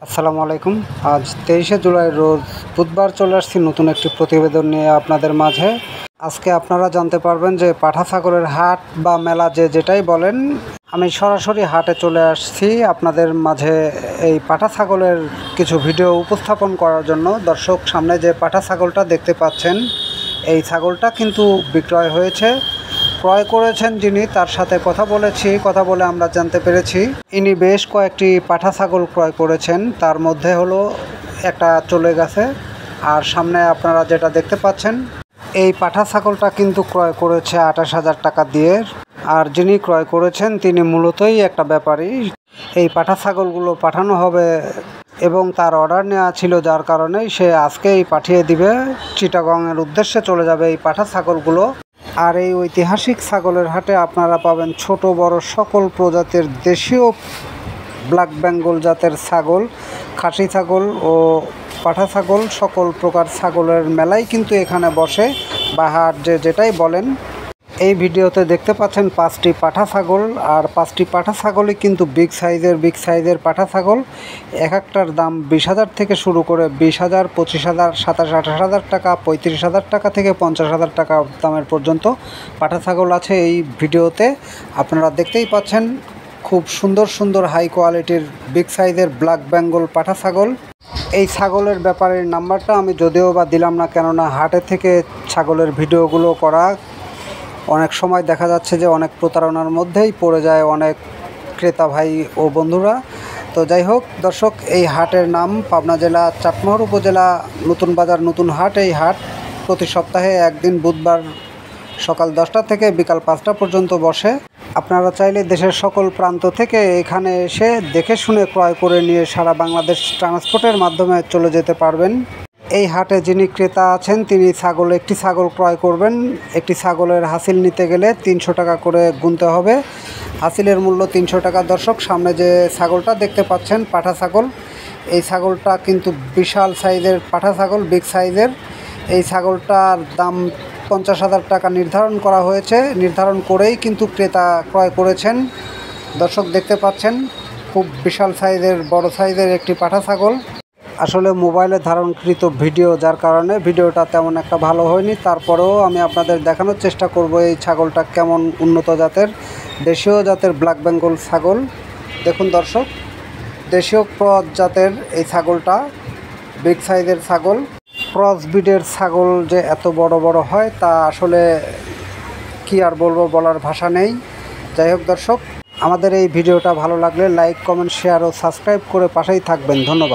আসসালামু আলাইকুম। আজ 23শে জুলাই রোজ বুধবার চলে আসছি নতুন একটি প্রতিবেদন নিয়ে আপনাদের মাঝে। আজকে আপনারা জানতে পারবেন যে পাঠা ছাগলের হাট বা মেলা যেটাই বলেন, আমি সরাসরি হাটে চলে আসছি আপনাদের মাঝে এই পাঠা ছাগলের কিছু ভিডিও উপস্থাপন করার জন্য। দর্শক, সামনে যে পাঠা ছাগলটা দেখতে পাচ্ছেন, এই ছাগলটা কিন্তু বিক্রয় হয়েছে। ক্রয় করেছেন যিনি, তার সাথে কথা বলে আমরা জানতে পেরেছি ইনি বেশ কয়েকটি পাঠা ছাগল ক্রয় করেছেন। তার মধ্যে হলো একটা চলে গেছে, আর সামনে আপনারা যেটা দেখতে পাচ্ছেন, এই পাঠা ছাগলটা কিন্তু ক্রয় করেছে 28,000 টাকা দিয়ে। আর যিনি ক্রয় করেছেন তিনি মূলতই একটা ব্যাপারী। এই পাঠা ছাগলগুলো পাঠানো হবে এবং তার অর্ডার নেওয়া ছিল, যার কারণেই সে আজকেই পাঠিয়ে দিবে। চিটাগংয়ের উদ্দেশ্যে চলে যাবে এই পাঠা ছাগলগুলো। আর এই ঐতিহাসিক ছাগলের হাটে আপনারা পাবেন ছোট বড় সকল প্রজাতির দেশীয় ব্ল্যাক বেঙ্গল জাতের ছাগল, খাসি ছাগল ও পাঠা ছাগল, সকল প্রকার ছাগলের মেলাই কিন্তু এখানে বসে বা হাট যেটাই বলেন। এই ভিডিওতে দেখতে পাচ্ছেন 5টি পাঠা ছাগল, আর 5টি পাঠা ছাগলই কিন্তু বিগ সাইজের পাঠা ছাগল। এক একটার দাম 20,000 থেকে শুরু করে 20,000, 25,000, 27-28,000 টাকা, 35,000 টাকা থেকে 50,000 টাকা দামের পর্যন্ত পাঠা ছাগল আছে এই ভিডিওতে। আপনারা দেখতেই পাচ্ছেন খুব সুন্দর হাই কোয়ালিটির বিগ সাইজের ব্ল্যাক বেঙ্গল পাঠা ছাগল। এই ছাগলের ব্যাপারের নাম্বারটা আমি যদিও বা দিলাম না, কেননা হাটে থেকে ছাগলের ভিডিওগুলো করা অনেক সময় দেখা যাচ্ছে যে অনেক প্রতারণার মধ্যেই পড়ে যায় অনেক ক্রেতা ভাই ও বন্ধুরা। তো যাই হোক দর্শক, এই হাটের নাম পাবনা জেলা চাটমোহর উপজেলা নতুন বাজার নতুন হাট। এই হাট প্রতি সপ্তাহে একদিন বুধবার সকাল 10টা থেকে বিকাল 5টা পর্যন্ত বসে। আপনারা চাইলে দেশের সকল প্রান্ত থেকে এখানে এসে দেখে শুনে ক্রয় করে নিয়ে সারা বাংলাদেশ ট্রান্সপোর্টের মাধ্যমে চলে যেতে পারবেন। এই হাটে যিনি ক্রেতা আছেন তিনি একটি ছাগল ক্রয় করবেন। একটি ছাগলের হাসিল নিতে গেলে 300 টাকা করে গুনতে হবে। হাসিলের মূল্য 300 টাকা। দর্শক, সামনে যে ছাগলটা দেখতে পাচ্ছেন পাঠা ছাগল, এই ছাগলটা কিন্তু বিশাল সাইজের পাঠা ছাগল, বিগ সাইজের। এই ছাগলটার দাম 50,000 টাকা নির্ধারণ করা হয়েছে। নির্ধারণ করেই কিন্তু ক্রেতা ক্রয় করেছেন। দর্শক দেখতে পাচ্ছেন খুব বিশাল সাইজের বড় সাইজের একটি পাঠা ছাগল। আসলে মোবাইলে ধারণকৃত ভিডিও, যার কারণে ভিডিওটা তেমন একটা ভালো হয়নি। তারপরেও আমি আপনাদের দেখানোর চেষ্টা করব এই ছাগলটা কেমন উন্নত জাতের দেশীয় জাতের ব্ল্যাক বেঙ্গল ছাগল। দেখুন দর্শক, দেশীয় ক্রস জাতের এই ছাগলটা, বিগ সাইজের ছাগল। ক্রস ব্রিডের ছাগল যে এত বড় হয় তা আসলে কি আর বলবো, বলার ভাষা নেই। যাই হোক দর্শক, আমাদের এই ভিডিওটা ভালো লাগলে লাইক, কমেন্ট, শেয়ার ও সাবস্ক্রাইব করে পাশেই থাকবেন। ধন্যবাদ।